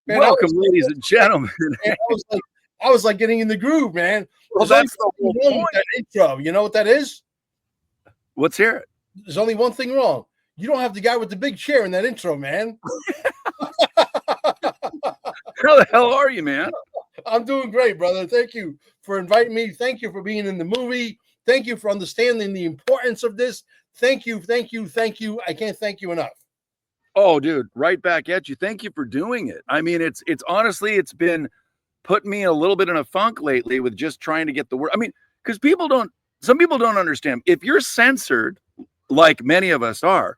Man, Welcome, ladies and gentlemen. I was like getting in the groove, man. Well, There's that's the only whole one point. with that intro. You know what that is? Let's hear it. There's only one thing wrong. You don't have the guy with the big chair in that intro, man. How the hell are you, man? I'm doing great, brother. Thank you for inviting me. Thank you for being in the movie. Thank you for understanding the importance of this. Thank you, thank you, thank you. I can't thank you enough. Oh, dude, right back at you. Thank you for doing it. I mean, it's honestly, it's been putting me a little bit in a funk lately with just trying to get the word. I mean, because some people don't understand. If you're censored, like many of us are,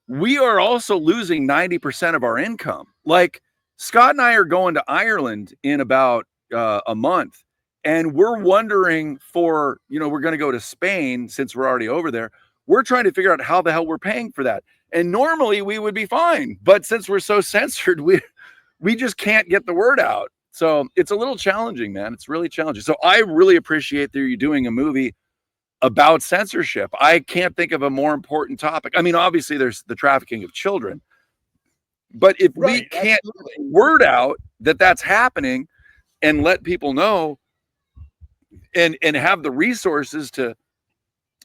we are also losing 90% of our income. Like Scott and I are going to Ireland in about a month, and we're wondering we're going to go to Spain since we're already over there. We're trying to figure out how the hell we're paying for that. And normally we would be fine, but since we're so censored, we just can't get the word out. So it's a little challenging, man. It's really challenging. So I really appreciate that you're doing a movie about censorship. I can't think of a more important topic. I mean, obviously there's the trafficking of children, but if we can't get the word out that that's happening and let people know and have the resources to,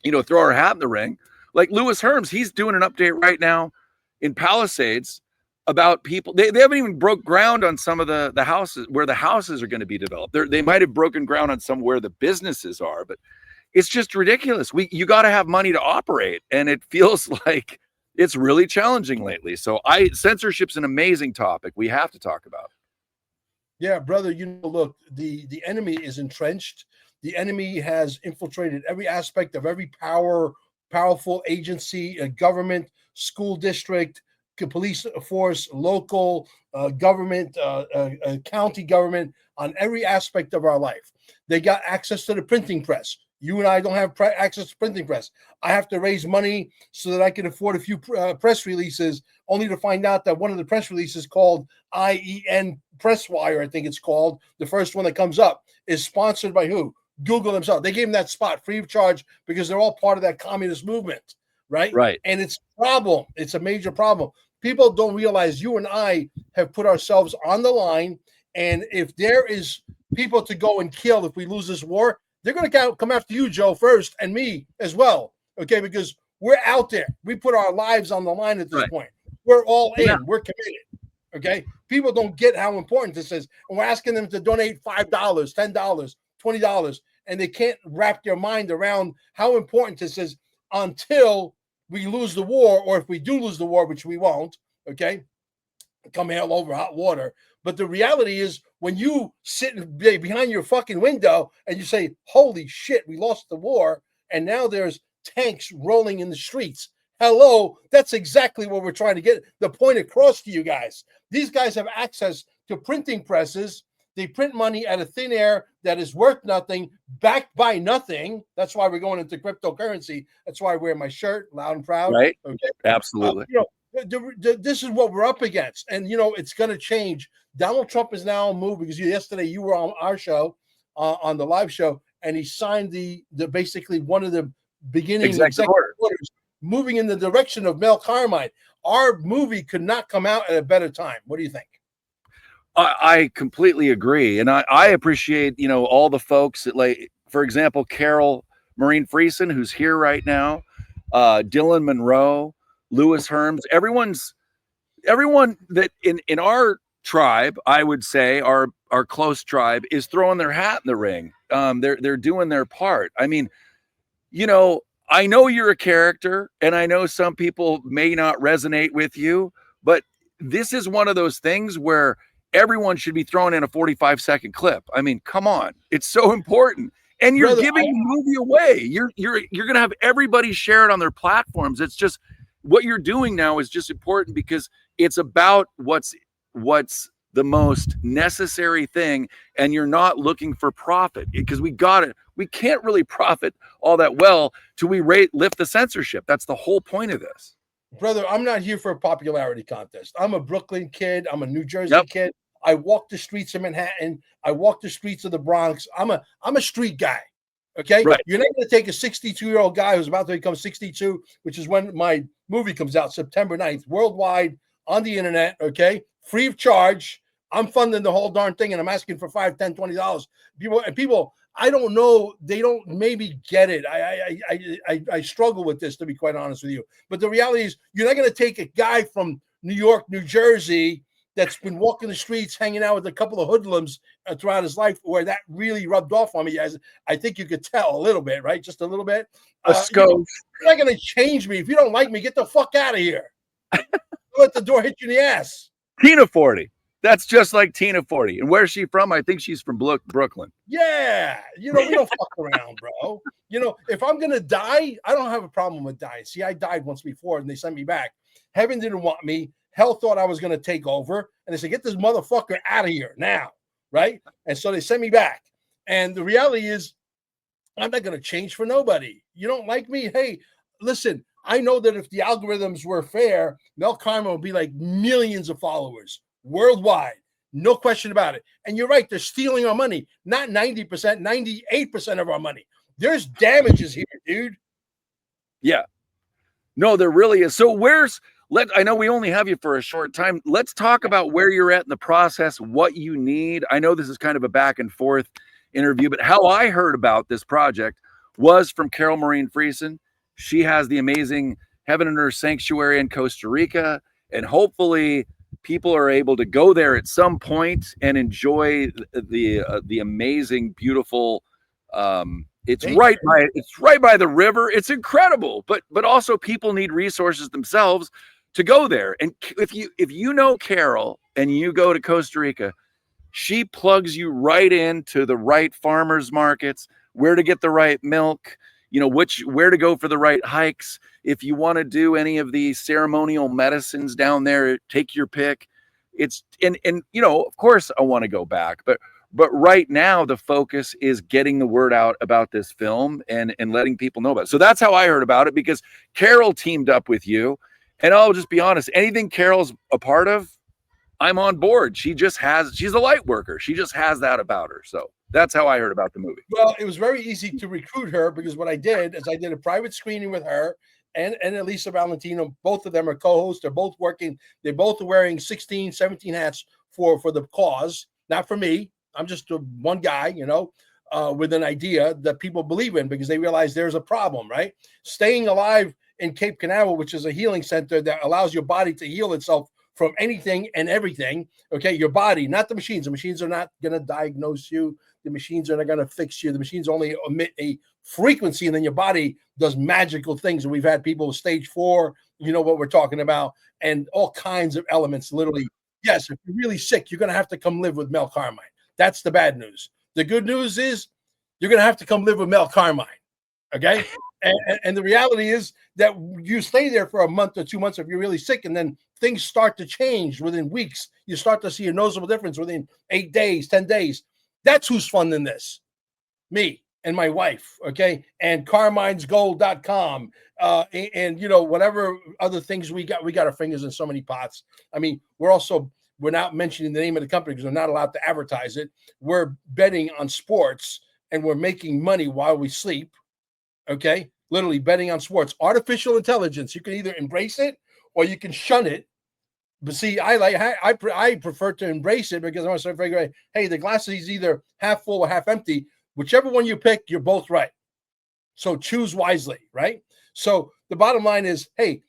throw our hat in the ring, like Lewis Herms, he's doing an update right now in Palisades about people. They haven't even broke ground on some of the houses where the houses are going to be developed. They might have broken ground on some where the businesses are, but it's just ridiculous. You got to have money to operate, and it feels like it's really challenging lately. So censorship's an amazing topic we have to talk about. Yeah, brother, look, the enemy is entrenched. The enemy has infiltrated every aspect of every powerful agency, government, school district, police force, local government, county government, on every aspect of our life. They got access to the printing press. You and I don't have access to printing press. I have to raise money so that I can afford a few press releases, only to find out that one of the press releases called IEN Press Wire, I think it's called, the first one that comes up, is sponsored by who? Google themselves. They gave them that spot free of charge because they're all part of that communist movement, right? Right. And it's a problem. It's a major problem. People don't realize you and I have put ourselves on the line, and if there is people to go and kill if we lose this war, they're going to come after you, Joe, first, and me as well, okay? Because we're out there. We put our lives on the line at this point. We're all in. We're committed, okay? People don't get how important this is, and we're asking them to donate $5, $10, $20, and they can't wrap their mind around how important this is until we lose the war, or if we do lose the war, which we won't, okay? Come hell over hot water. But the reality is, when you sit behind your fucking window and you say, holy shit, we lost the war, and now there's tanks rolling in the streets. Hello, that's exactly what we're trying to get the point across to you guys. These guys have access to printing presses. They print money out of thin air that is worth nothing, backed by nothing. That's why we're going into cryptocurrency. That's why I wear my shirt, loud and proud. Right. Okay. Absolutely. This is what we're up against, and it's going to change. Donald Trump is now moved, because yesterday you were on our show, on the live show, and he signed the basically one of the beginning executive orders moving in the direction of Mel Carmine. Our movie could not come out at a better time. What do you think? I completely agree, and I appreciate all the folks that, like, for example, Carol Maureen Friesen, who's here right now, Dylan Monroe, Lewis Herms, everyone that in our tribe, I would say our close tribe, is throwing their hat in the ring. They're doing their part. I mean, I know you're a character, and I know some people may not resonate with you, but this is one of those things where everyone should be throwing in a 45-second clip. I mean, come on, it's so important. And you're giving the movie away. You're going to have everybody share it on their platforms. It's just, what you're doing now is just important because it's about what's the most necessary thing, and you're not looking for profit, because we can't really profit all that well till we lift the censorship. That's the whole point of this. Brother, I'm not here for a popularity contest. I'm a Brooklyn kid. I'm a New Jersey kid. I walk the streets of Manhattan. I walk the streets of the Bronx. I'm a street guy. Okay. Right. You're not going to take a 62-year-old guy who's about to become 62, which is when my movie comes out, September 9th, worldwide on the internet. Okay. Free of charge. I'm funding the whole darn thing, and I'm asking for $5, $10, $20. People, I don't know, they don't maybe get it. I struggle with this, to be quite honest with you. But the reality is, you're not going to take a guy from New York, New Jersey, that's been walking the streets, hanging out with a couple of hoodlums throughout his life, where that really rubbed off on me. As I think you could tell a little bit, right? Just a little bit. You're not going to change me. If you don't like me, get the fuck out of here. Let the door hit you in the ass. Tina 40. That's just like Tina 40. And where's she from? I think she's from Brooklyn. Yeah. We don't fuck around, bro. If I'm going to die, I don't have a problem with dying. See, I died once before and they sent me back. Heaven didn't want me. Hell thought I was going to take over. And they said, get this motherfucker out of here now. Right. And so they sent me back. And the reality is, I'm not going to change for nobody. You don't like me? Hey, listen, I know that if the algorithms were fair, Mel Karma would be like millions of followers worldwide. No question about it. And you're right. They're stealing our money. Not 90%, 98% of our money. There's damages here, dude. Yeah. No, there really is. So I know we only have you for a short time. Let's talk about where you're at in the process, what you need. I know this is kind of a back and forth interview, but how I heard about this project was from Carol Maureen Friesen. She has the amazing Heaven and Earth Sanctuary in Costa Rica, and hopefully people are able to go there at some point and enjoy the amazing, beautiful. It's right by the river. It's incredible, but also people need resources themselves to go there. And if you know Carol and you go to Costa Rica, she plugs you right into the right farmers markets, where to get the right milk, where to go for the right hikes. If you want to do any of the ceremonial medicines down there, take your pick. It's and of course I want to go back, but right now the focus is getting the word out about this film and letting people know about it. So that's how I heard about it, because Carol teamed up with you. And I'll just be honest, anything Carol's a part of, I'm on board. She's a light worker. She just has that about her. So that's how I heard about the movie. Well, it was very easy to recruit her, because what I did is I did a private screening with her and Elisa Valentino. Both of them are co-hosts. They're both working. They're both wearing 16, 17 hats for the cause, not for me. I'm just one guy, with an idea that people believe in, because they realize there's a problem, right? Staying alive in Cape Canaveral, which is a healing center that allows your body to heal itself from anything and everything. Okay, your body, not the machines. The machines are not going to diagnose you. The machines are not going to fix you. The machines only emit a frequency, and then your body does magical things. And we've had people with stage 4, you know what we're talking about, and all kinds of elements. Literally, yes, if you're really sick, you're going to have to come live with Mel Carmine. That's the bad news. The good news is you're going to have to come live with Mel Carmine. Okay. And the reality is that you stay there for a month or 2 months if you're really sick, and then things start to change within weeks. You start to see a noticeable difference within 8 days, 10 days. That's who's funding this. Me and my wife. Okay. And carminesgold.com. And whatever other things we got our fingers in so many pots. I mean, we're not mentioning the name of the company because we're not allowed to advertise it. We're betting on sports, and we're making money while we sleep. Okay, literally betting on sports. Artificial intelligence. You can either embrace it or you can shun it. But see, I prefer to embrace it, because I want to figure out, hey, the glass is either half full or half empty. Whichever one you pick, you're both right. So choose wisely, right? So the bottom line is, hey,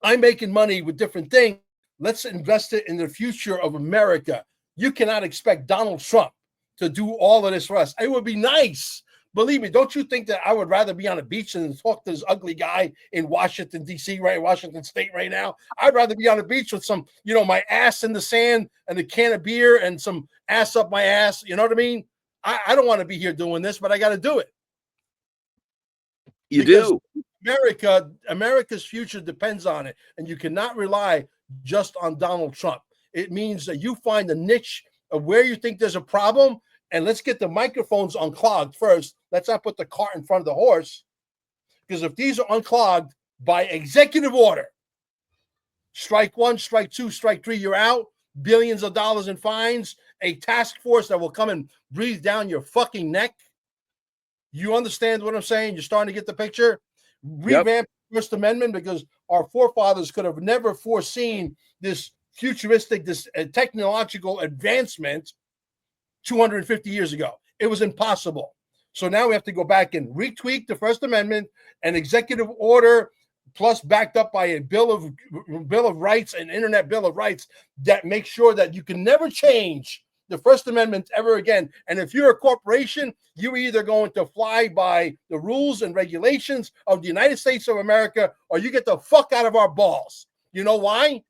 I'm making money with different things. Let's invest it in the future of America. You cannot expect Donald Trump to do all of this for us. It would be nice. Believe me, don't you think that I would rather be on a beach than talk to this ugly guy in Washington, D.C., right? Washington State right now. I'd rather be on a beach with some, my ass in the sand and a can of beer and some ass up my ass. You know what I mean? I don't want to be here doing this, but I got to do it. You do. America's future depends on it, and you cannot rely just on Donald Trump. It means that you find a niche of where you think there's a problem, and let's get the microphones unclogged first. Let's not put the cart in front of the horse, because if these are unclogged by executive order, strike 1, strike 2, strike 3, you're out. Billions of dollars in fines, a task force that will come and breathe down your fucking neck. You understand what I'm saying? You're starting to get the picture. Revamp the First Amendment, because our forefathers could have never foreseen this futuristic, this technological advancement 250 years ago. It was impossible. So now we have to go back and retweak the First Amendment, an executive order, plus backed up by a Bill of Rights, an Internet Bill of Rights that makes sure that you can never change the First Amendment ever again. And if you're a corporation, you're either going to fly by the rules and regulations of the United States of America, or you get the fuck out of our balls. You know why?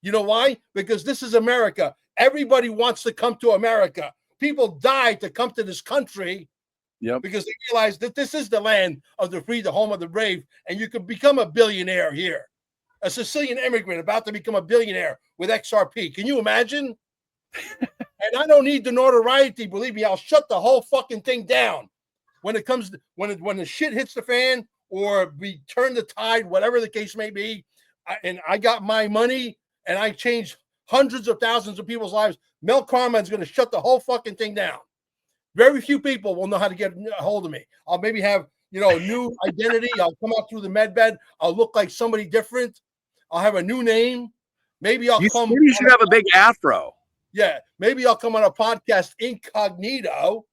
You know why? Because this is America. Everybody wants to come to America. People die to come to this country. Yep. Because they realize that this is the land of the free, the home of the brave, and you can become a billionaire here. A Sicilian immigrant about to become a billionaire with XRP. Can you imagine? And I don't need the notoriety. Believe me, I'll shut the whole fucking thing down when it comes to, when the shit hits the fan, or we turn the tide, whatever the case may be. And I got my money, and I changed hundreds of thousands of people's lives. Mel Karma is going to shut the whole fucking thing down. Very few people will know how to get a hold of me. I'll maybe have, a new identity. I'll come out through the med bed. I'll look like somebody different. I'll have a new name. Maybe I'll come. You should have a big afro. Yeah. Maybe I'll come on a podcast incognito.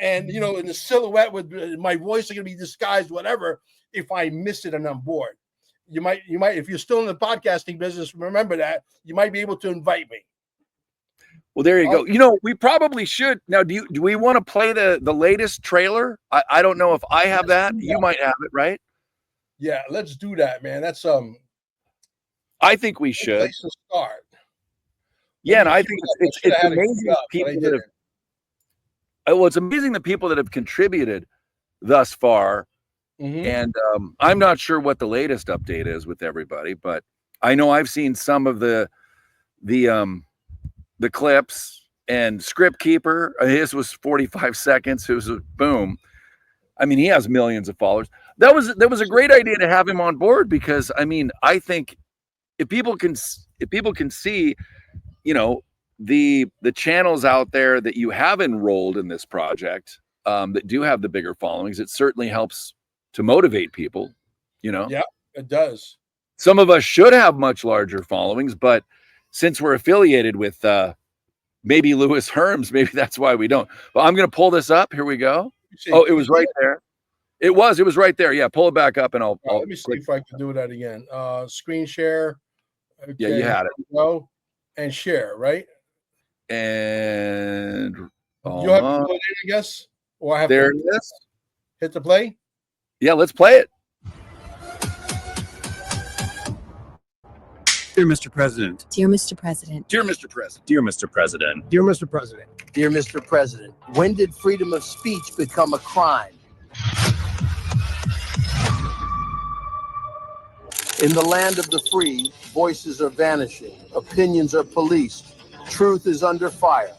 And, in the silhouette with my voice are going to be disguised, whatever, if I miss it and I'm bored. You might, if you're still in the podcasting business, remember that. You might be able to invite me. Well, there you go. We probably should. Now, do we want to play the latest trailer? I don't know if I have that. You might have it, right? Yeah, let's do that, man. That's I think we should. Place to start. Yeah, and I think it's amazing people that have. Well, it's amazing the people that have contributed thus far. Mm-hmm. And I'm not sure what the latest update is with everybody, but I know I've seen some of the clips, and Script Keeper, his was 45 seconds. It was a boom. I mean, he has millions of followers. That was a great idea to have him on board, because I think if people can see, the channels out there that you have enrolled in this project, that do have the bigger followings, it certainly helps to motivate people, Yeah, it does. Some of us should have much larger followings, but since we're affiliated with maybe Louis Herms, maybe that's why we don't. Well, I'm going to pull this up. Here we go. Oh, it was right there. It was right there. Yeah, pull it back up, and I'll let me see if I can do that again. Screen share. Okay. Yeah, you had it. Go and share, right? And you have to play it, I guess, or I have there to it is. Hit the play. Yeah, let's play it. Dear Mr. President. Dear Mr. President. Dear Mr. President. Dear Mr. President. Dear Mr. President. Dear Mr. President, when did freedom of speech become a crime? In the land of the free, voices are vanishing, opinions are policed, truth is under fire.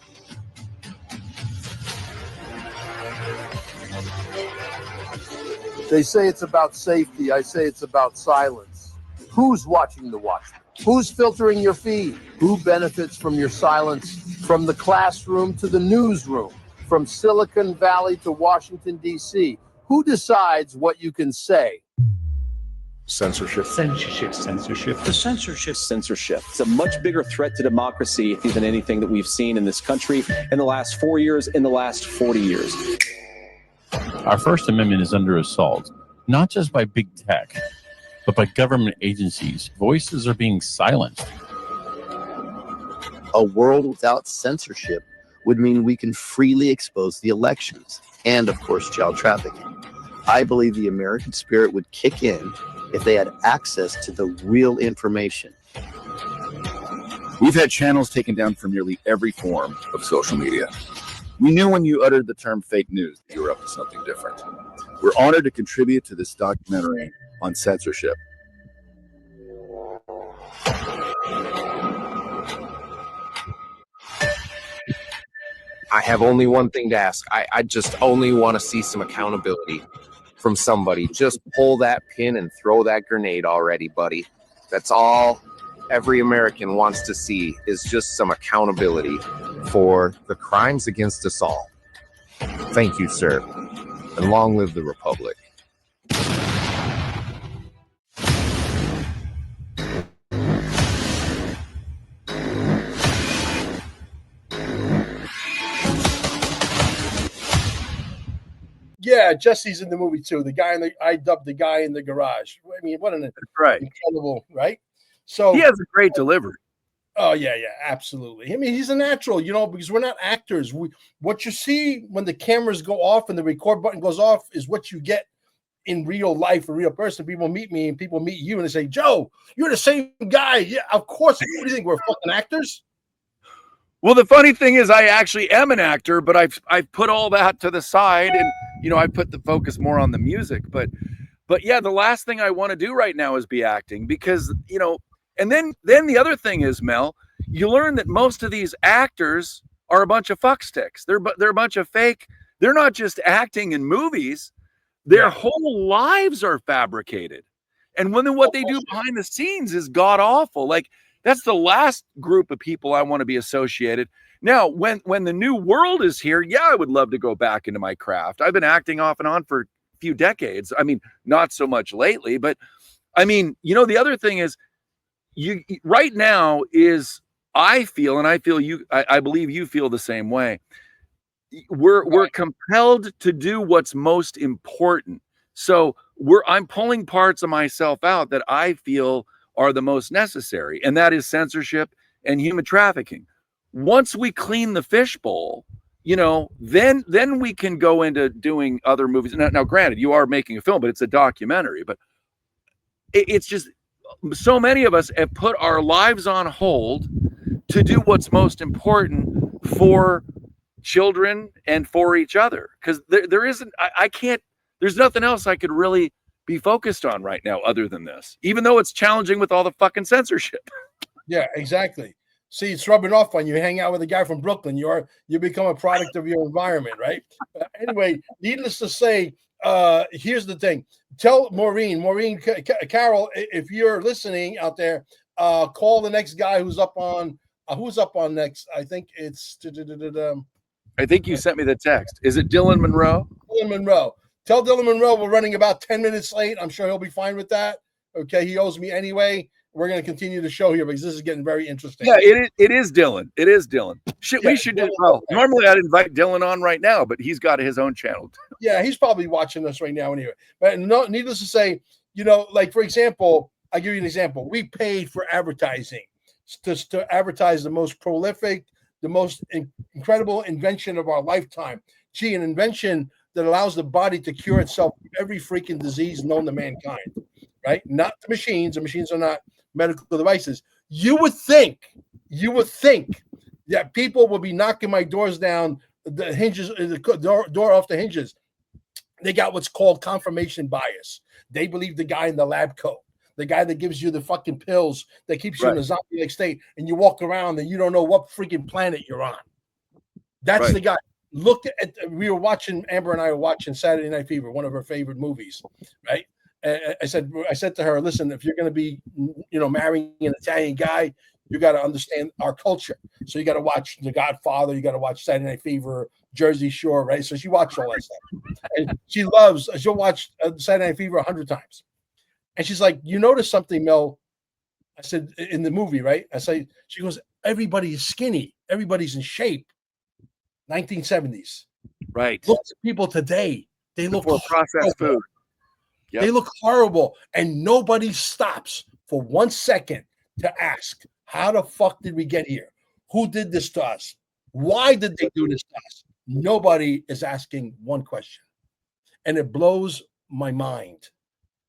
They say it's about safety, I say it's about silence. Who's watching the watchmen? Who's filtering your feed? Who benefits from your silence? From the classroom to the newsroom, from Silicon Valley to Washington, D.C. Who decides what you can say? Censorship. Censorship. Censorship. The censorship. Censorship. It's a much bigger threat to democracy than anything that we've seen in this country in the last 4 years, in the last 40 years. Our First Amendment is under assault, not just by big tech, but by government agencies. Voices are being silenced. A world without censorship would mean we can freely expose the elections and, of course, child trafficking. I believe the American spirit would kick in if they had access to the real information. We've had channels taken down from nearly every form of social media. We knew when you uttered the term fake news that you were up to something different. We're honored to contribute to this documentary on censorship. I have only one thing to ask. I just only want to see some accountability from somebody. Just pull that pin and throw that grenade already, buddy. That's all every American wants to see, is just some accountability for the crimes against us all. Thank you, sir. And long live the Republic. Yeah, Jesse's in the movie too. The guy I dubbed the guy in the garage. I mean, what an incredible, right? So he has a great delivery. Oh yeah, absolutely. I mean, he's a natural, because we're not actors. What you see when the cameras go off and the record button goes off is what you get in real life, a real person. People meet me and people meet you and they say, Joe, you're the same guy. Yeah, of course. What do you think? We're fucking actors? Well, the funny thing is I actually am an actor, but I've put all that to the side and, I put the focus more on the music. But yeah, the last thing I want to do right now is be acting because, and then the other thing is, Mel, you learn that most of these actors are a bunch of fucksticks. They're a bunch of fake. They're not just acting in movies. Their whole lives are fabricated. And what they do behind the scenes is god awful. Like, that's the last group of people I want to be associated. Now, when the new world is here, I would love to go back into my craft. I've been acting off and on for a few decades. I mean, not so much lately, but I mean, the other thing is right now is I believe you feel the same way. We're compelled to do what's most important. So I'm pulling parts of myself out that I feel are the most necessary, and that is censorship and human trafficking. Once we clean the fishbowl, then we can go into doing other movies. Now, granted, you are making a film, but it's a documentary. But it's just so many of us have put our lives on hold to do what's most important for children and for each other, because there isn't. I can't. There's nothing else I could really be focused on right now other than this, even though it's challenging with all the fucking censorship. Yeah, exactly. See, it's rubbing off on you. Hang out with a guy from Brooklyn. You become a product of your environment, right? Anyway, needless to say, here's the thing. Tell Maureen, Carol, if you're listening out there, call the next guy who's up on next. I think it's. I think you sent me the text. Is it Dylan Monroe? Dylan Monroe. Tell Dylan Monroe we're running about 10 minutes late. I'm sure he'll be fine with that. Okay, he owes me anyway. We're going to continue the show here because this is getting very interesting. Yeah, it is Dylan. It is Dylan. We should do well. Normally I'd invite Dylan on right now, but he's got his own channel. Yeah, he's probably watching us right now anyway. But needless to say, like for example, I'll give you an example. We paid for advertising to advertise the most prolific, the most incredible invention of our lifetime. An invention that allows the body to cure itself from every freaking disease known to mankind, right? Not the machines. The machines are not medical devices. You would think that people will be knocking my doors down, the hinges, the door off the hinges. They got what's called confirmation bias. They believe the guy in the lab coat, the guy that gives you the fucking pills that keeps you in a zombie-like state, and you walk around and you don't know what freaking planet you're on. That's the guy. Look at. We were watching. Amber and I were watching Saturday Night Fever, one of her favorite movies, right? I said to her, listen, if you're going to be, marrying an Italian guy, you got to understand our culture. So you got to watch The Godfather. You got to watch Saturday Night Fever, Jersey Shore, right? So she watched all that stuff, and she'll watch Saturday Night Fever 100 times. And she's like, you notice something, Mel? I said, in the movie, right? She goes, everybody is skinny. Everybody's in shape. 1970s. Right. Look at people today. They look processed food. Yep. They look horrible. And nobody stops for 1 second to ask, how the fuck did we get here? Who did this to us? Why did they do this to us? Nobody is asking one question. And it blows my mind.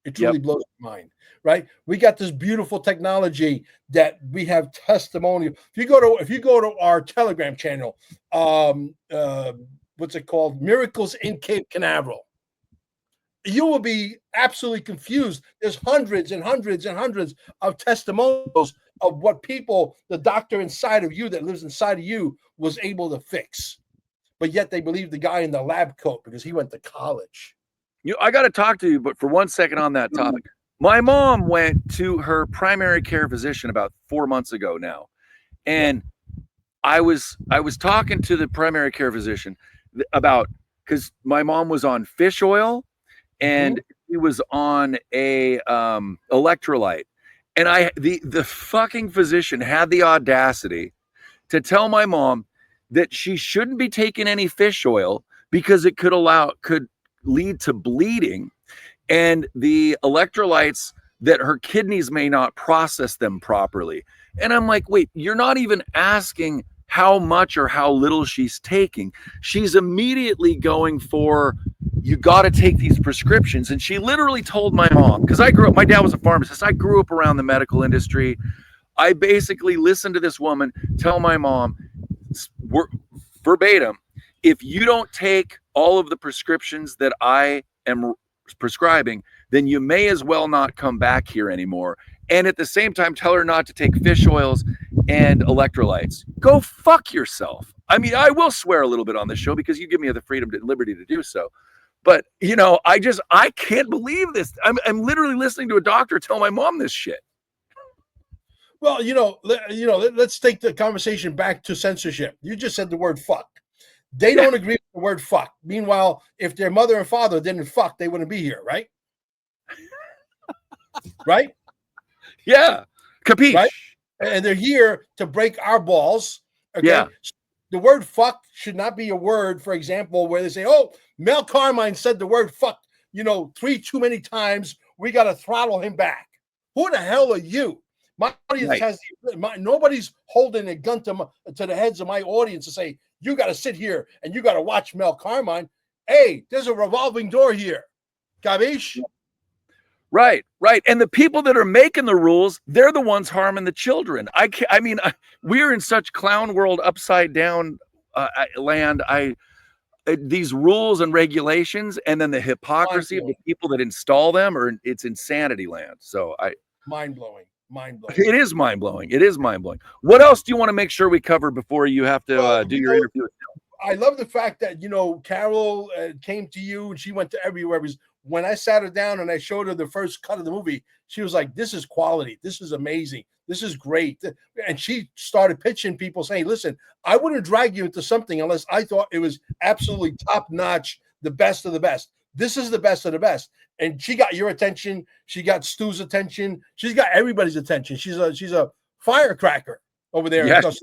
It truly blows my mind, right? We got this beautiful technology that we have testimonial. If you go to our Telegram channel, what's it called? Miracles in Cape Canaveral. You will be absolutely confused. There's hundreds and hundreds and hundreds of testimonials of what the doctor inside of you that lives inside of you was able to fix. But yet they believe the guy in the lab coat because he went to college. I got to talk to you, but for 1 second on that topic. My mom went to her primary care physician about 4 months ago now. And I was talking to the primary care physician about, because my mom was on fish oil and he was on a electrolyte. And the fucking physician had the audacity to tell my mom that she shouldn't be taking any fish oil because it could lead to bleeding and the electrolytes that her kidneys may not process them properly. And I'm like, wait, you're not even asking how much or how little she's taking. She's immediately going for, you got to take these prescriptions. And she literally told my mom, because my dad was a pharmacist. I grew up around the medical industry. I basically listened to this woman tell my mom verbatim, if you don't take all of the prescriptions that I am prescribing, then you may as well not come back here anymore. And at the same time, tell her not to take fish oils and electrolytes. Go fuck yourself. I mean, I will swear a little bit on this show because you give me the freedom and liberty to do so. But, I can't believe this. I'm literally listening to a doctor tell my mom this shit. Well, let's take the conversation back to censorship. You just said the word fuck. They don't agree with the word fuck. Meanwhile, if their mother and father didn't fuck, they wouldn't be here, right? Right? Yeah. Capiche. Right? And they're here to break our balls. Okay? Yeah. The word fuck should not be a word, for example, where they say, oh, Mel Carmine said the word fuck, 3 too many times. We got to throttle him back. Who the hell are you? My audience nobody's holding a gun to the heads of my audience to say, you got to sit here and you got to watch Mel Carmine. Hey, there's a revolving door here. Capiche? Right. And the people that are making the rules, they're the ones harming the children. We're in such clown world, upside down land. These rules and regulations, and then the hypocrisy of the people that install them, it's insanity land. So mind blowing. It is mind blowing. What else do you want to make sure we cover before you have to do your interview? I love the fact that, Carol came to you and she went to everywhere. Because when I sat her down and I showed her the first cut of the movie, she was like, this is quality. This is amazing. This is great. And she started pitching people saying, listen, I wouldn't drag you into something unless I thought it was absolutely top notch, the best of the best. This is the best of the best. And she got your attention. She got Stu's attention. She's got everybody's attention. She's a firecracker over there. Yes.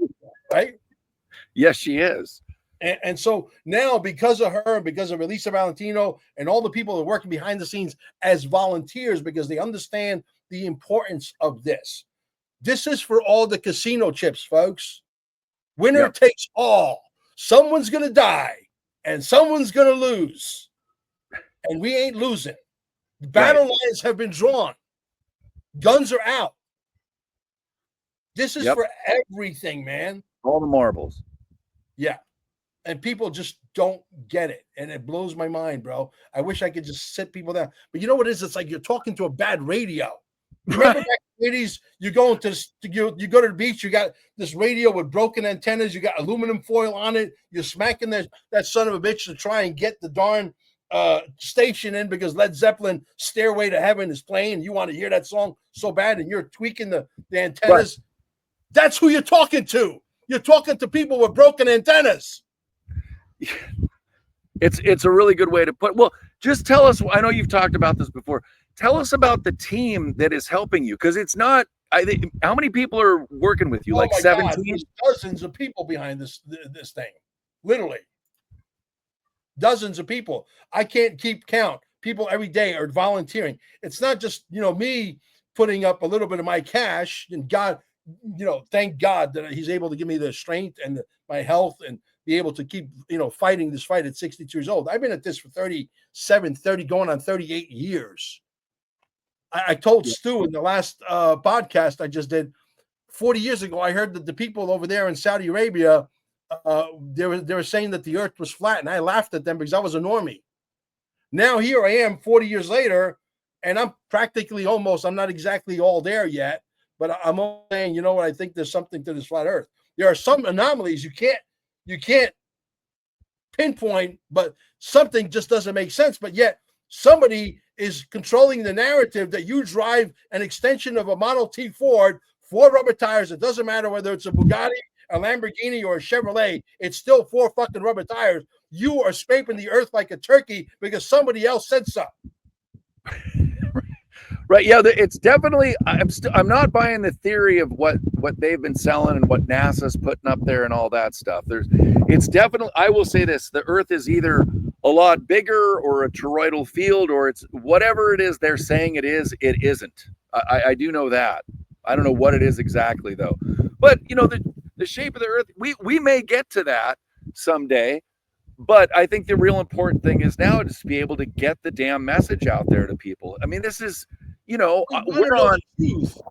Right? Yes, she is. And so now, because of her, because of Elisa Valentino and all the people that are working behind the scenes as volunteers, because they understand the importance of this. This is for all the casino chips, folks. Winner takes all. Someone's going to die and someone's going to lose. And we ain't losing. Battle lines have been drawn. Guns are out. This is for everything, man. All the marbles. Yeah. And people just don't get it. And it blows my mind, bro. I wish I could just sit people down. But you know what it is? It's like you're talking to a bad radio. Remember back in the 80s, you go to the beach, you got this radio with broken antennas, you got aluminum foil on it, you're smacking that son of a bitch to try and get the darn station in because Led Zeppelin Stairway to Heaven is playing. You want to hear that song so bad and you're tweaking the antennas. Right. That's who you're talking to. You're talking to people with broken antennas. It's a really good way to put. Well, just tell us. I know you've talked about this before. Tell us about the team that is helping you, because it's not. I think how many people are working with you? Like 17. There's dozens of people behind this thing. Literally, dozens of people. I can't keep count. People every day are volunteering. It's not just me putting up a little bit of my cash, and God, thank God that He's able to give me the strength and my health and be able to keep, fighting this fight at 62 years old. I've been at this for 30 going on 38 years. I told Stu in the last podcast I just did 40 years ago, I heard that the people over there in Saudi Arabia, they were saying that the earth was flat, and I laughed at them because I was a normie. Now here I am 40 years later, and I'm practically I'm not exactly all there yet, but I'm saying, I think there's something to this flat earth. There are some anomalies you can't pinpoint, but something just doesn't make sense. But yet somebody is controlling the narrative that you drive an extension of a Model T Ford, 4 rubber tires. It doesn't matter whether it's a Bugatti, a Lamborghini, or a Chevrolet. It's still 4 fucking rubber tires. You are scraping the earth like a turkey because somebody else said so. Right. Yeah. It's definitely. I'm not buying the theory of what they've been selling and what NASA's putting up there and all that stuff. It's definitely. I will say this: the Earth is either a lot bigger or a toroidal field, or it's whatever it is they're saying it is, it isn't. I do know that. I don't know what it is exactly though. But you know, the shape of the earth, we may get to that someday. But I think the real important thing is now to be able to get the damn message out there to people. I mean, this is, you know, we're on truth.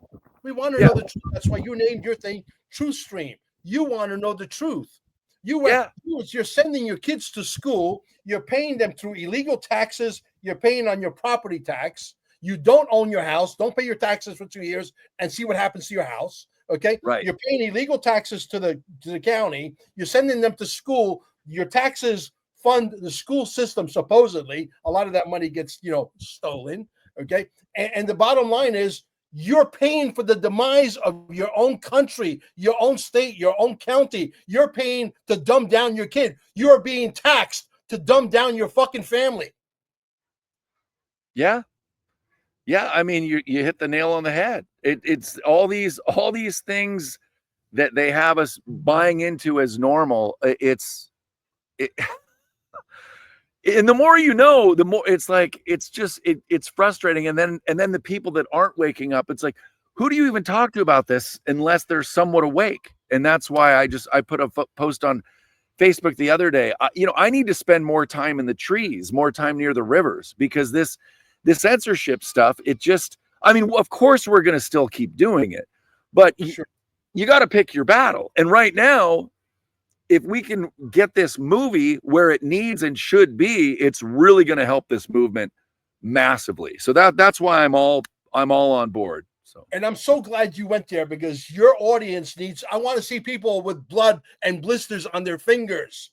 We want to know the truth. That's why you named your thing Truth Stream. You want to know the truth. You're sending your kids to school. You're paying them through illegal taxes. You're paying on your property tax. You don't own your house. Don't pay your taxes for 2 years and see what happens to your house. Okay. Right. You're paying illegal taxes to the county. You're sending them to school. Your taxes fund the school system. Supposedly, a lot of that money gets, stolen. Okay. And the bottom line is, you're paying for the demise of your own country, your own state, your own county. You're paying to dumb down your kid. You're being taxed to dumb down your fucking family. Yeah. Yeah. I mean, you hit the nail on the head. It's all these things that they have us buying into as normal. And the more you know, the more it's like, it's frustrating. And then the people that aren't waking up, it's like, who do you even talk to about this unless they're somewhat awake? And that's why I put a post on Facebook the other day. I need to spend more time in the trees, more time near the rivers, because this censorship stuff, of course we're going to still keep doing it, but you got to pick your battle. And right now, if we can get this movie where it needs and should be, it's really going to help this movement massively. So that's why I'm all on board. So, and I'm so glad you went there, because your audience needs. I want to see people with blood and blisters on their fingers.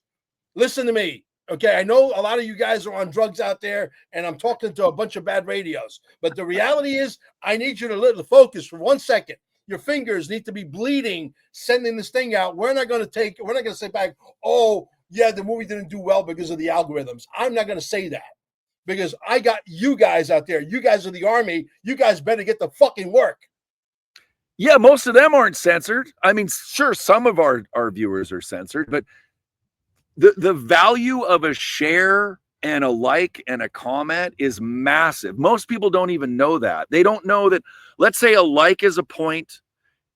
Listen to me, okay? I know a lot of you guys are on drugs out there, and I'm talking to a bunch of bad radios. But the reality is, I need you to focus for 1 second. Your fingers need to be bleeding, sending this thing out. We're not going to say back, oh, yeah, the movie didn't do well because of the algorithms. I'm not going to say that, because I got you guys out there. You guys are the army. You guys better get the fucking work. Yeah, most of them aren't censored. I mean, sure, some of our viewers are censored, but the value of a share and a like and a comment is massive. Most people don't even know that. They don't know that, let's say a like is a point,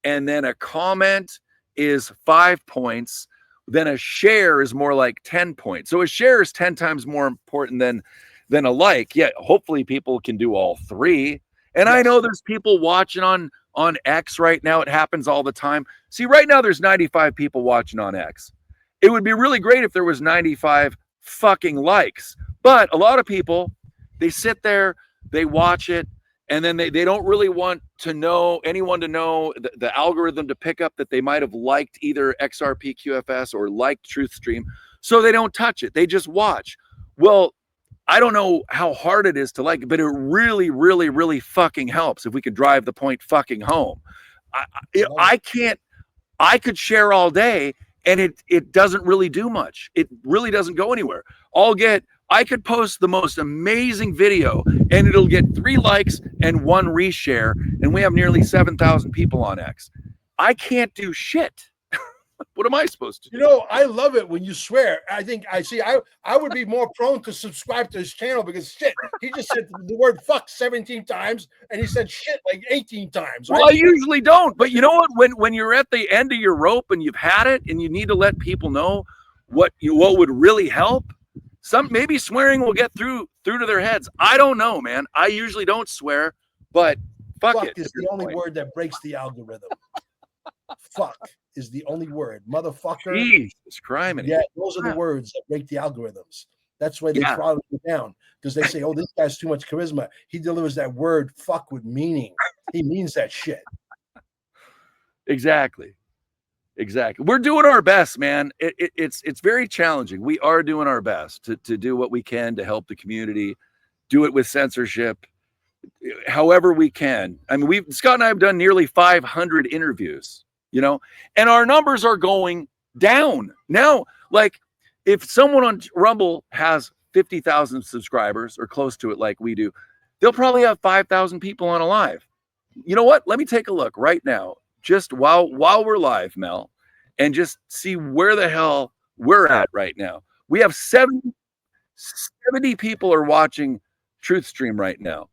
and then a comment is 5 points, then a share is more like 10 points. So a share is 10 times more important than a like. Yeah, hopefully people can do all three. And yes. I know there's people watching on X right now. It happens all the time. See, right now there's 95 people watching on X. It would be really great if there was 95 fucking likes. But a lot of people, they sit there, they watch it, and then they don't really want anyone to know the algorithm to pick up that they might have liked either XRP QFS or liked TruthStream. So they don't touch it. They just watch. Well, I don't know how hard it is to like it, but it really, really, really fucking helps if we could drive the point fucking home. I could share all day, and it doesn't really do much. It really doesn't go anywhere. I could post the most amazing video, and it'll get 3 likes and 1 reshare, and we have nearly 7,000 people on X. I can't do shit. What am I supposed to do? I love it when you swear. I would be more prone to subscribe to his channel, because shit, he just said the word fuck 17 times, and he said shit like 18 times. Right? Well, I usually don't, but you know what? When you're at the end of your rope and you've had it, and you need to let people know what would really help, maybe swearing will get through to their heads. I don't know, man. I usually don't swear, but fuck it. Is the only word that breaks the algorithm. Fuck is the only word. Motherfucker. Jesus Christ. Yeah, those are the words that break the algorithms. That's why they throttle you down, because they say, oh, this guy's too much charisma. He delivers that word fuck with meaning. He means that shit. Exactly. We're doing our best, man. It's very challenging. We are doing our best to do what we can to help the community, do it with censorship, however we can. I mean, Scott and I have done nearly 500 interviews, and our numbers are going down now. Like, if someone on Rumble has 50,000 subscribers or close to it, like we do, they'll probably have 5,000 people on a live. You know what? Let me take a look right now, just while we're live, Mel, and just see where the hell we're at right now. We have 70 people are watching Truth Stream right now.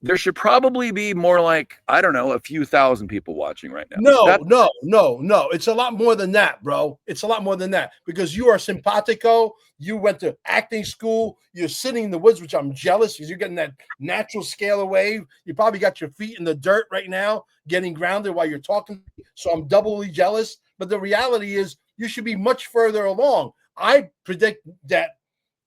There should probably be more like, I don't know, a few thousand people watching right now. No. It's a lot more than that, bro. It's a lot more than that because you are simpatico. You went to acting school. You're sitting in the woods, which I'm jealous because you're getting that natural scalar wave. You probably got your feet in the dirt right now, getting grounded while you're talking. So I'm doubly jealous. But the reality is you should be much further along. I predict that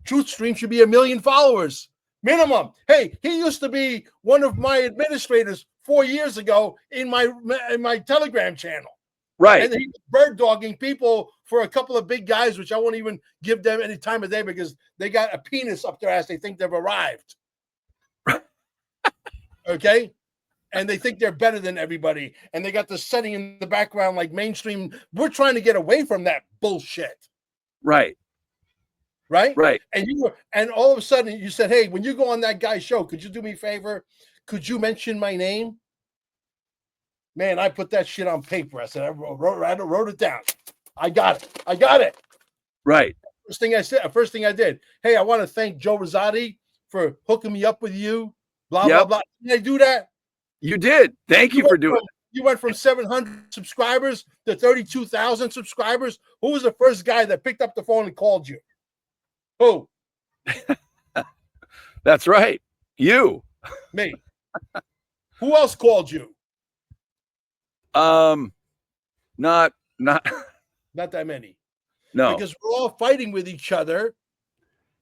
Truth Stream should be 1 million followers. Minimum. Hey, he used to be one of my administrators 4 years ago in my Telegram channel. Right. And he was bird dogging people for a couple of big guys, which I won't even give them any time of day because they got a penis up their ass. They think they've arrived. Okay? And they think they're better than everybody. And they got the setting in the background like mainstream. We're trying to get away from that bullshit. Right. Right. And all of a sudden you said, hey, when you go on that guy's show, could you do me a favor? Could you mention my name? Man, I put that shit on paper. I said, I wrote it down. I got it. Right. First thing I did. Hey, I want to thank Joe Rosati for hooking me up with you. Blah, blah, blah. Did I do that? You did. Thank you for doing it. You went from 700 subscribers to 32,000 subscribers. Who was the first guy that picked up the phone and called you? Who? That's right. You. Me. Who else called you? Not that many. No. Because we're all fighting with each other.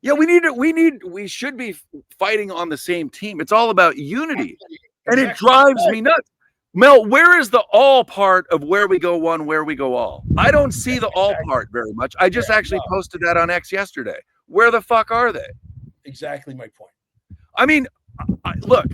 Yeah, we should be fighting on the same team. It's all about unity. And it drives me nuts. Mel, where is the all part of where we go one, where we go all? I don't see the all part very much. I just actually posted that on X yesterday. Where the fuck are they? Exactly my point. I mean, look,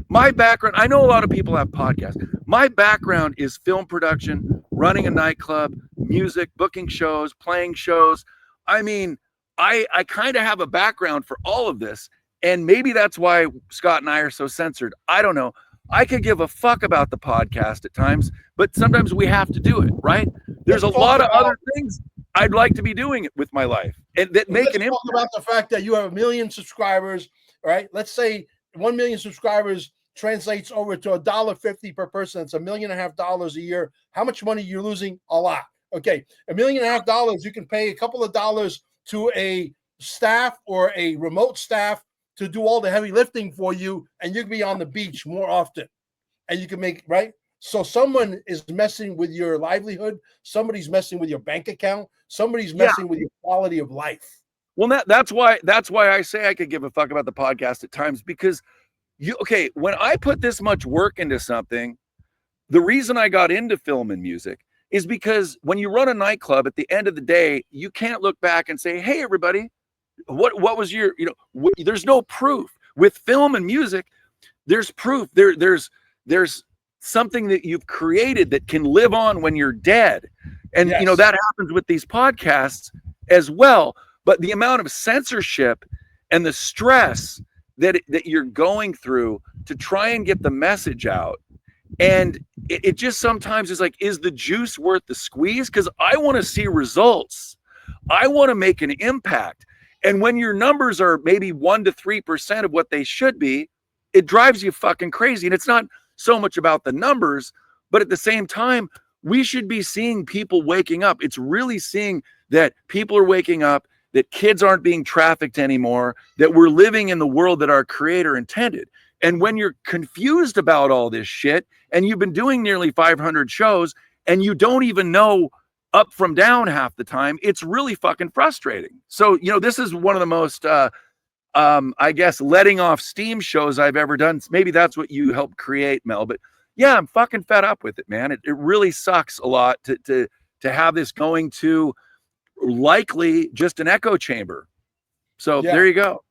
my background, I know a lot of people have podcasts. My background is film production, running a nightclub, music, booking shows, playing shows. I mean, I kind of have a background for all of this. And maybe that's why Scott and I are so censored. I don't know. I could give a fuck about the podcast at times, but sometimes we have to do it, right? There's a lot of other things I'd like to be doing it with my life and that make an impact. Talk about the fact that you have 1 million subscribers, right? Let's say 1 million subscribers translates over to $1.50 per person. It's $1.5 million a year. How much money you're losing? A lot. Okay, $1.5 million. You can pay a couple of dollars to a staff or a remote staff to do all the heavy lifting for you, and you can be on the beach more often, and you can make right. So someone is messing with your livelihood. Somebody's messing with your bank account. Somebody's messing with your quality of life. Well, that's why I say I could give a fuck about the podcast at times because when I put this much work into something, the reason I got into film and music is because when you run a nightclub, at the end of the day, you can't look back and say, hey, everybody, what was your, there's no proof. With film and music, there's proof. There's something that you've created that can live on when you're dead. And, that happens with these podcasts as well. But the amount of censorship and the stress that you're going through to try and get the message out. And it just sometimes is like, is the juice worth the squeeze? Because I want to see results. I want to make an impact. And when your numbers are maybe 1 to 3% of what they should be, it drives you fucking crazy. And it's not so much about the numbers, but at the same time, we should be seeing people waking up. It's really seeing that people are waking up, that kids aren't being trafficked anymore, that we're living in the world that our creator intended. And when you're confused about all this shit, and you've been doing nearly 500 shows, and you don't even know up from down half the time, it's really fucking frustrating. So, this is one of the most, I guess, letting off steam shows I've ever done. Maybe that's what you helped create, Mel. But yeah, I'm fucking fed up with it, man. It really sucks a lot to have this going to likely just an echo chamber. So there you go.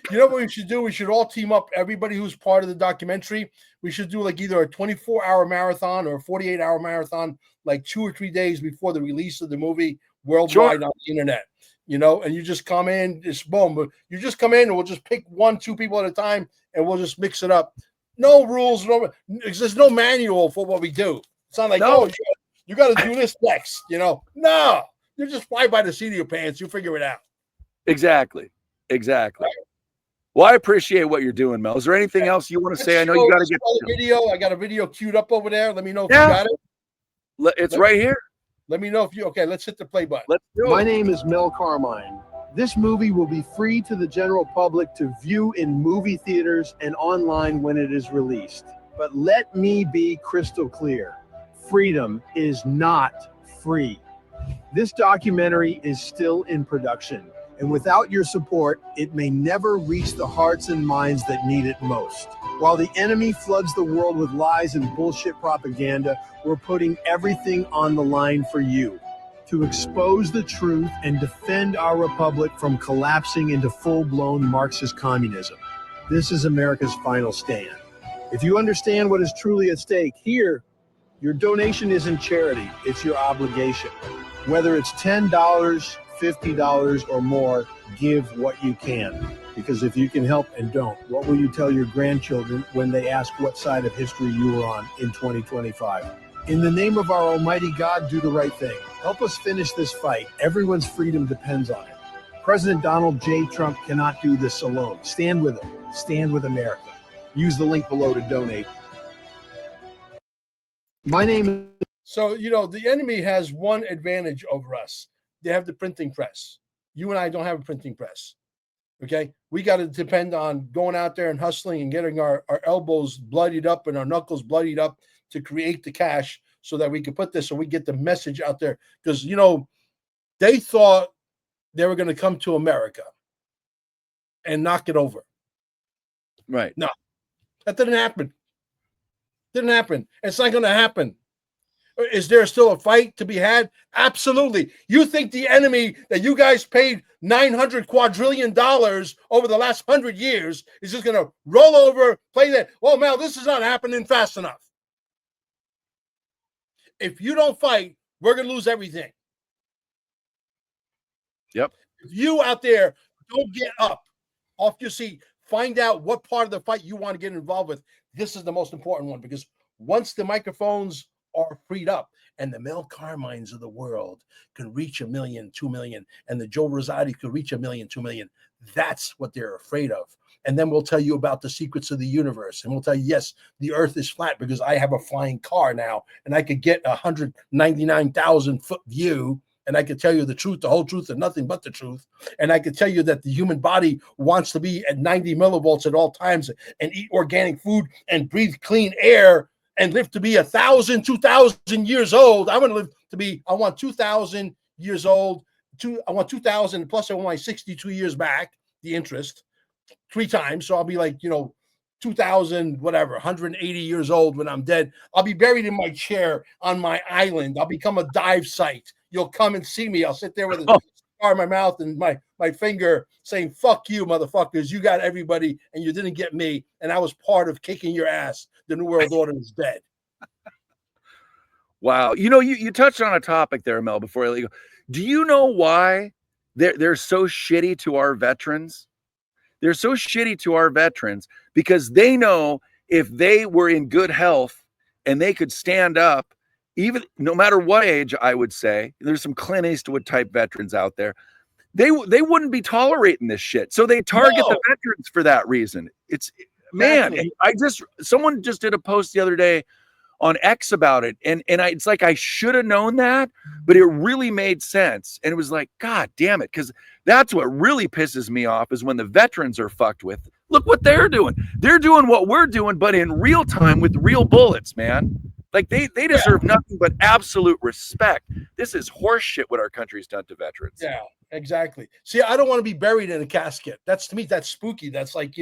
You know what we should do? We should all team up, everybody who's part of the documentary. We should do like either a 24-hour marathon or a 48-hour marathon, like 2 or 3 days before the release of the movie worldwide on the internet. And you just come in, just boom. But you just come in and we'll just pick 1, 2 people at a time and we'll just mix it up. No rules, there's no manual for what we do. It's not like, you got to do this next, No, you just fly by the seat of your pants. You figure it out. Exactly. Exactly. Well, I appreciate what you're doing, Mel. Is there anything else you want to say? I know you got to get a video. I got a video queued up over there. Let me know if Yeah. you got it. It's right here. Let me know if you okay. Let's hit the play button. Let's do it. My name is Mel Carmine. This movie will be free to the general public to view in movie theaters and online when it is released. But let me be crystal clear. Freedom is not free. This documentary is still in production, and without your support, it may never reach the hearts and minds that need it most. While the enemy floods the world with lies and bullshit propaganda, we're putting everything on the line for you to expose the truth and defend our republic from collapsing into full-blown Marxist communism. This is America's final stand. If you understand what is truly at stake here, your donation isn't charity, it's your obligation. Whether it's $10, $50 or more, give what you can. Because if you can help and don't, what will you tell your grandchildren when they ask what side of history you were on in 2025? In the name of our Almighty God, do the right thing. Help us finish this fight. Everyone's freedom depends on it. President Donald J. Trump cannot do this alone. Stand with him. Stand with America. Use the link below to donate. My name is... So, the enemy has one advantage over us. They have the printing press. You and I don't have a printing press. Okay? We got to depend on going out there and hustling and getting our elbows bloodied up and our knuckles bloodied up to create the cash so that we can put this, so we get the message out there. Because, they thought they were going to come to America and knock it over. Right. No, that didn't happen. Didn't happen. It's not going to happen. Is there still a fight to be had? Absolutely. You think the enemy that you guys paid $900 quadrillion over the last 100 years is just going to roll over, play that? Well, Mel, this is not happening fast enough. If you don't fight, we're going to lose everything. Yep. If you out there don't get up off your seat, find out what part of the fight you want to get involved with. This is the most important one, because once the microphones are freed up and the Mel Carmines of the world can reach 1 million, 2 million, and the Joe Rosati could reach 1 million, 2 million, that's what they're afraid of. And then we'll tell you about the secrets of the universe. And we'll tell you, yes, the earth is flat because I have a flying car now and I could get 199,000 foot view. And I could tell you the truth, the whole truth, and nothing but the truth. And I could tell you that the human body wants to be at 90 millivolts at all times and eat organic food and breathe clean air and live to be 1,000, 2,000 years old. I want to live to be, I want 2,000 years old. I want 2,000 plus I want my 62 years back, the interest, 3 times. So I'll be like, 2,000, whatever, 180 years old when I'm dead. I'll be buried in my chair on my island. I'll become a dive site. You'll come and see me. I'll sit there with a cigar in my mouth and my finger saying, fuck you, motherfuckers. You got everybody and you didn't get me. And I was part of kicking your ass. The New World Order is dead. Wow. You touched on a topic there, Mel, before I let you go. Do you know why they're so shitty to our veterans? They're so shitty to our veterans because they know if they were in good health and they could stand up, even no matter what age, I would say, there's some Clint Eastwood type veterans out there, they wouldn't be tolerating this shit. So they target the veterans for that reason. It's, man, someone just did a post the other day on X about it. And it's like, I should have known that, but it really made sense. And it was like, God damn it. Cause that's what really pisses me off is when the veterans are fucked with. Look what they're doing. They're doing what we're doing, but in real time with real bullets, man. Like they deserve nothing but absolute respect. This is horse shit what our country's done to veterans. Yeah, exactly. See, I don't want to be buried in a casket. That's, to me, that's spooky. That's like,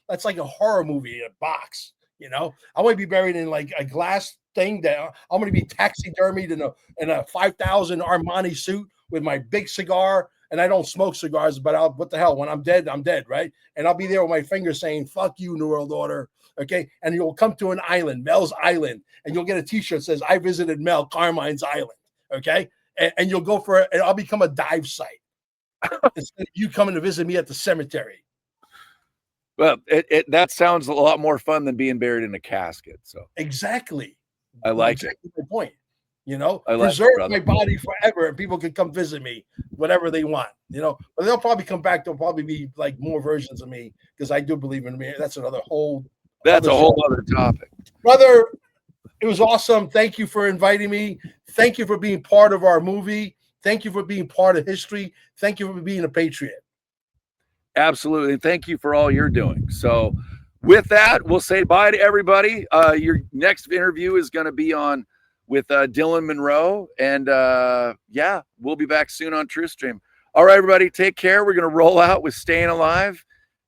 that's like a horror movie in a box. I want to be buried in like a glass thing that I'm going to be taxidermied in a 5,000 Armani suit with my big cigar. And I don't smoke cigars, but what the hell? When I'm dead, right? And I'll be there with my finger saying, fuck you, New World Order. Okay. And you'll come to an island, Mel's Island, and you'll get a t-shirt that says, I visited Mel Carmine's Island. Okay. And you'll go for it, and I'll become a dive site instead of you coming to visit me at the cemetery. Well, that sounds a lot more fun than being buried in a casket. So exactly. I like exactly it. My point. I like preserve it, my body forever, and people can come visit me whatever they want, but they'll probably come back. There'll probably be like more versions of me because I do believe in me. That's another whole. That's a whole other topic, brother. It was awesome. Thank you for inviting me. Thank you for being part of our movie. Thank you for being part of history. Thank you for being a patriot. Absolutely. Thank you for all you're doing. So with that, we'll say bye to everybody. Your next interview is going to be on with Dylan Monroe. And yeah, we'll be back soon on TruthStream. All right, everybody, take care. We're going to roll out with Staying Alive,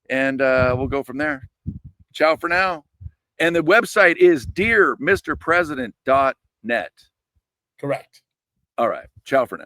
and we'll go from there. Ciao for now. And the website is dearmrpresident.net. Correct. All right. Ciao for now.